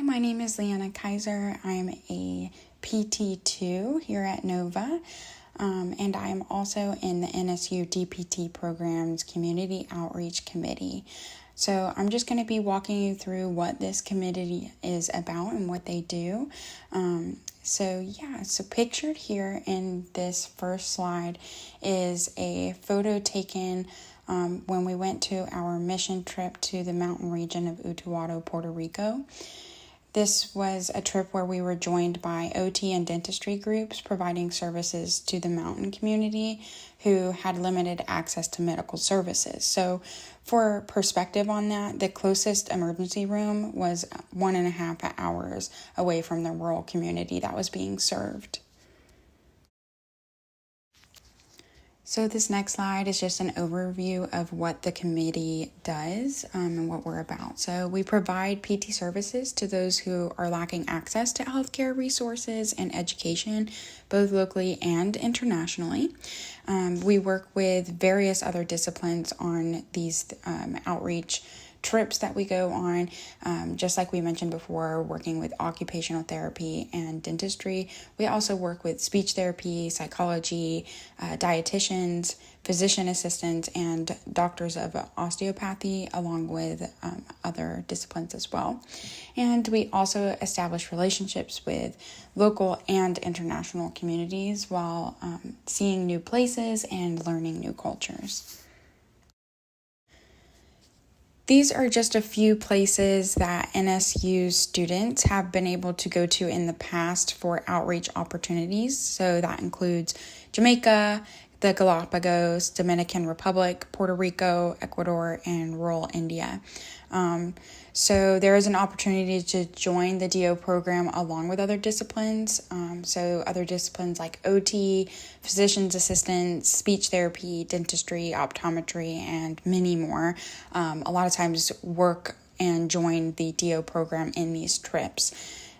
Hi, my name is Leanna Kaiser. I'm a PT2 here at Nova, and I'm also in the NSU DPT program's Community Outreach Committee. So I'm just going to be walking you through what this committee is about and what they do. So pictured here in this first slide is a photo taken when we went to our mission trip to the mountain region of Utuado, Puerto Rico. This was a trip where we were joined by OT and dentistry groups providing services to the mountain community who had limited access to medical services. So for perspective on that, the closest emergency room was 1.5 hours away from the rural community that was being served. So this next slide is just an overview of what the committee does and what we're about. So we provide PT services to those who are lacking access to healthcare resources and education, both locally and internationally. We work with various other disciplines on these outreach trips that we go on, just like we mentioned before, working with occupational therapy and dentistry. We also work with speech therapy, psychology, dietitians, physician assistants, and doctors of osteopathy, along with other disciplines as well. And we also establish relationships with local and international communities while seeing new places and learning new cultures. These are just a few places that NSU students have been able to go to in the past for outreach opportunities. So that includes Jamaica, the Galapagos, Dominican Republic, Puerto Rico, Ecuador, and rural India. So there is an opportunity to join the DO program along with other disciplines. So other disciplines like OT, physician's assistants, speech therapy, dentistry, optometry, and many more. A lot of times work and join the DO program in these trips.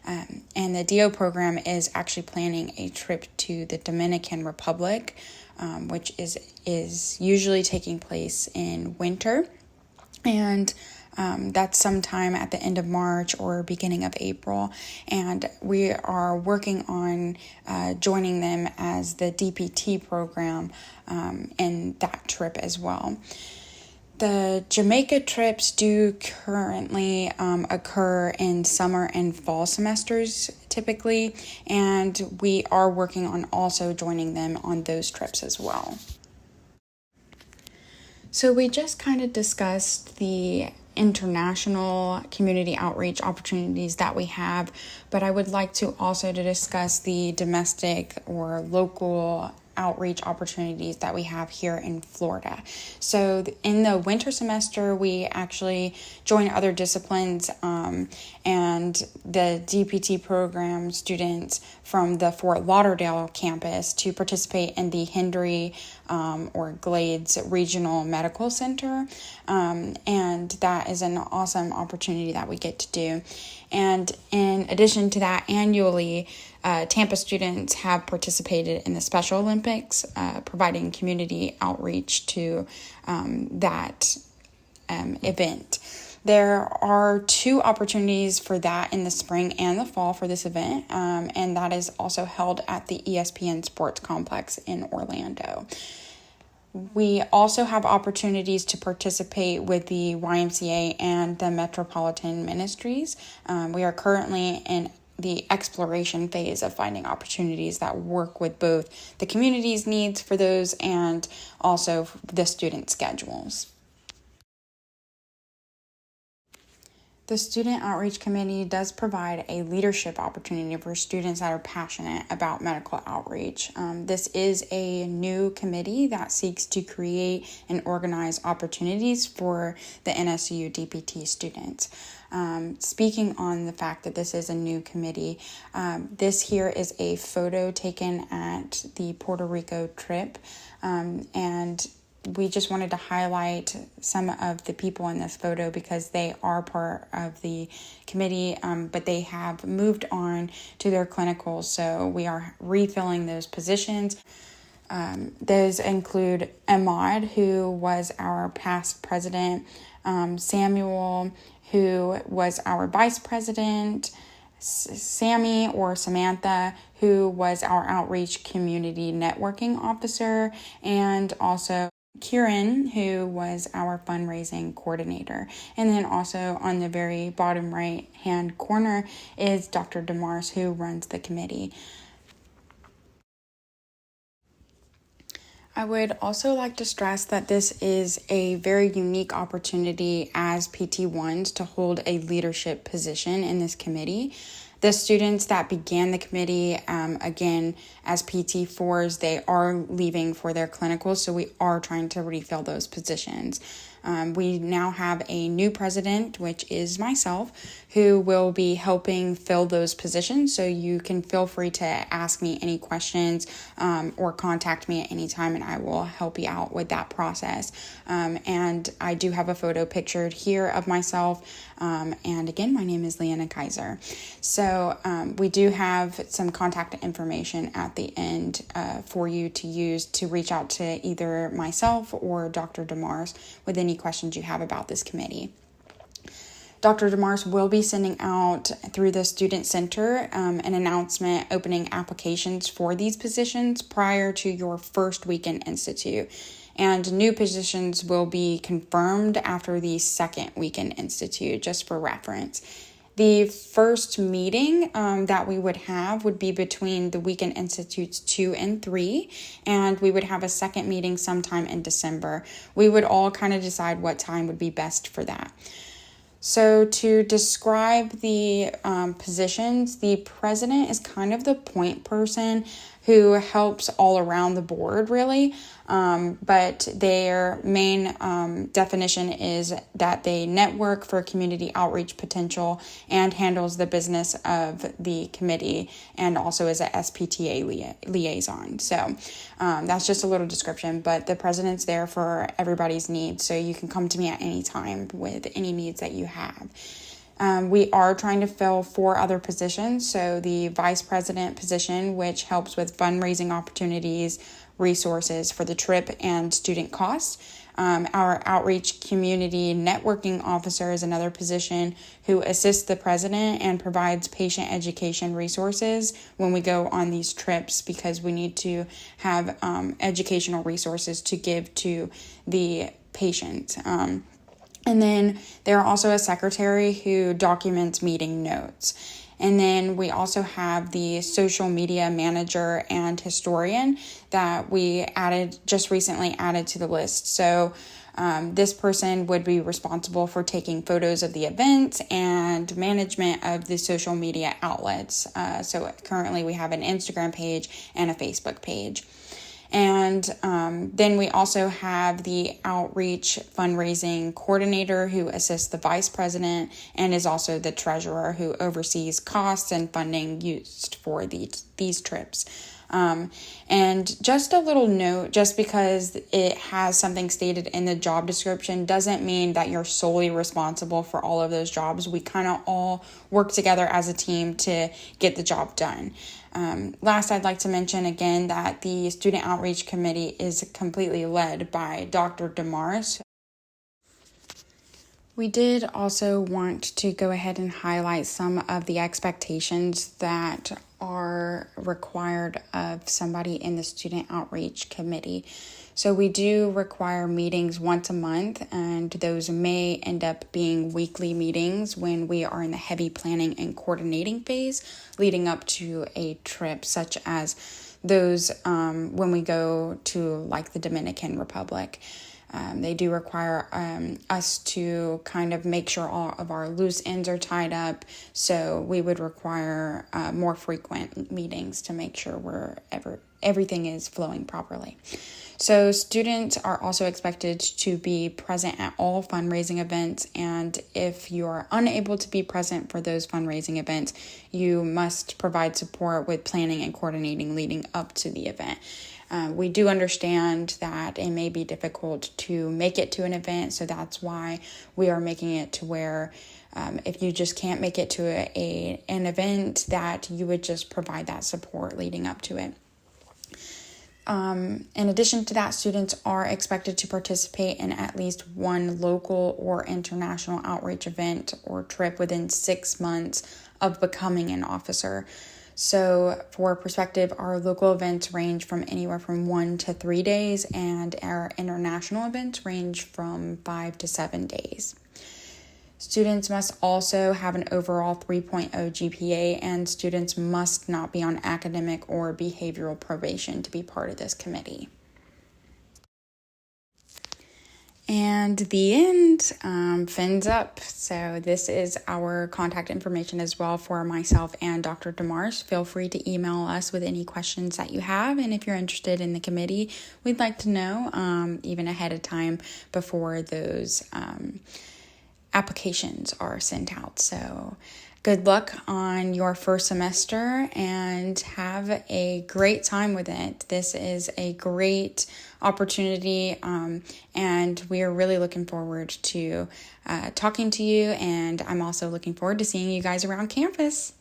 And the DO program is actually planning a trip to the Dominican Republic, which is usually taking place in winter. And that's sometime at the end of March or beginning of April. And we are working on joining them as the DPT program in that trip as well. The Jamaica trips do currently occur in summer and fall semesters typically, and we are working on also joining them on those trips as well. So we just kind of discussed the international community outreach opportunities that we have, but I would like to also to discuss the domestic or local outreach opportunities that we have here in Florida. So in the winter semester, we actually join other disciplines and the DPT program students from the Fort Lauderdale campus to participate in the Hendry or Glades Regional Medical Center. And that is an awesome opportunity that we get to do. And in addition to that, annually, Tampa students have participated in the Special Olympics, providing community outreach to that event. There are 2 opportunities for that in the spring and the fall for this event, and that is also held at the ESPN Sports Complex in Orlando. We also have opportunities to participate with the YMCA and the Metropolitan Ministries. We are currently in the exploration phase of finding opportunities that work with both the community's needs for those and also the student schedules. The Student Outreach Committee does provide a leadership opportunity for students that are passionate about medical outreach. This is a new committee that seeks to create and organize opportunities for the NSU DPT students. Speaking on the fact that this is a new committee, this here is a photo taken at the Puerto Rico trip, and we just wanted to highlight some of the people in this photo because they are part of the committee, but they have moved on to their clinicals, so we are refilling those positions. Those include Ahmad, who was our past president, Samuel, who was our vice president, Sammy or Samantha, who was our outreach community networking officer, and also Kieran, who was our fundraising coordinator. And then also on the very bottom right hand corner is Dr. DeMars, who runs the committee. I would also like to stress that this is a very unique opportunity as PT1s to hold a leadership position in this committee. The students that began the committee, again, as PT4s, they are leaving for their clinicals, so we are trying to refill those positions. We now have a new president, which is myself, who will be helping fill those positions. So you can feel free to ask me any questions or contact me at any time, and I will help you out with that process. And I do have a photo pictured here of myself. And again, my name is Leanna Kaiser. So we do have some contact information at the end for you to use to reach out to either myself or Dr. DeMars with any questions you have about this committee. Dr. DeMars will be sending out through the Student Center an announcement opening applications for these positions prior to your first weekend institute. And new positions will be confirmed after the second weekend institute, just for reference. The first meeting that we would have would be between the weekend institutes 2 and 3, and we would have a second meeting sometime in December. We would all kind of decide what time would be best for that. So to describe the positions, the president is kind of the point person who helps all around the board, really. But their main definition is that they network for community outreach potential and handles the business of the committee, and also is a SPTA liaison. So that's just a little description, but the president's there for everybody's needs. So you can come to me at any time with any needs that you have. We are trying to fill 4 other positions. So the vice president position, which helps with fundraising opportunities, resources for the trip, and student costs. Our outreach community networking officer is another position who assists the president and provides patient education resources when we go on these trips, because we need to have educational resources to give to the patient. And then there are also a secretary who documents meeting notes. And then we also have the social media manager and historian that we just recently added to the list. So this person would be responsible for taking photos of the events and management of the social media outlets. So currently we have an Instagram page and a Facebook page. And then we also have the outreach fundraising coordinator who assists the vice president and is also the treasurer who oversees costs and funding used for these trips. And just a little note, just because it has something stated in the job description doesn't mean that you're solely responsible for all of those jobs. We kind of all work together as a team to get the job done. Last, I'd like to mention again that the Student Outreach Committee is completely led by Dr. DeMars. We did also want to go ahead and highlight some of the expectations that are required of somebody in the Student Outreach Committee. So we do require meetings once a month, and those may end up being weekly meetings when we are in the heavy planning and coordinating phase leading up to a trip, such as those when we go to like the Dominican Republic. They do require us to kind of make sure all of our loose ends are tied up. So we would require more frequent meetings to make sure everything is flowing properly. So students are also expected to be present at all fundraising events, and if you are unable to be present for those fundraising events, you must provide support with planning and coordinating leading up to the event. We do understand that it may be difficult to make it to an event, so that's why we are making it to where if you just can't make it to an event, that you would just provide that support leading up to it. In addition to that, students are expected to participate in at least one local or international outreach event or trip within 6 months of becoming an officer. So for perspective, our local events range from anywhere from 1 to 3 days, and our international events range from 5 to 7 days. Students must also have an overall 3.0 GPA, and students must not be on academic or behavioral probation to be part of this committee. And the end, fins up. So this is our contact information as well for myself and Dr. DeMars. Feel free to email us with any questions that you have. And if you're interested in the committee, we'd like to know even ahead of time before those applications are sent out. So good luck on your first semester and have a great time with it. This is a great opportunity, and we are really looking forward to talking to you, and I'm also looking forward to seeing you guys around campus.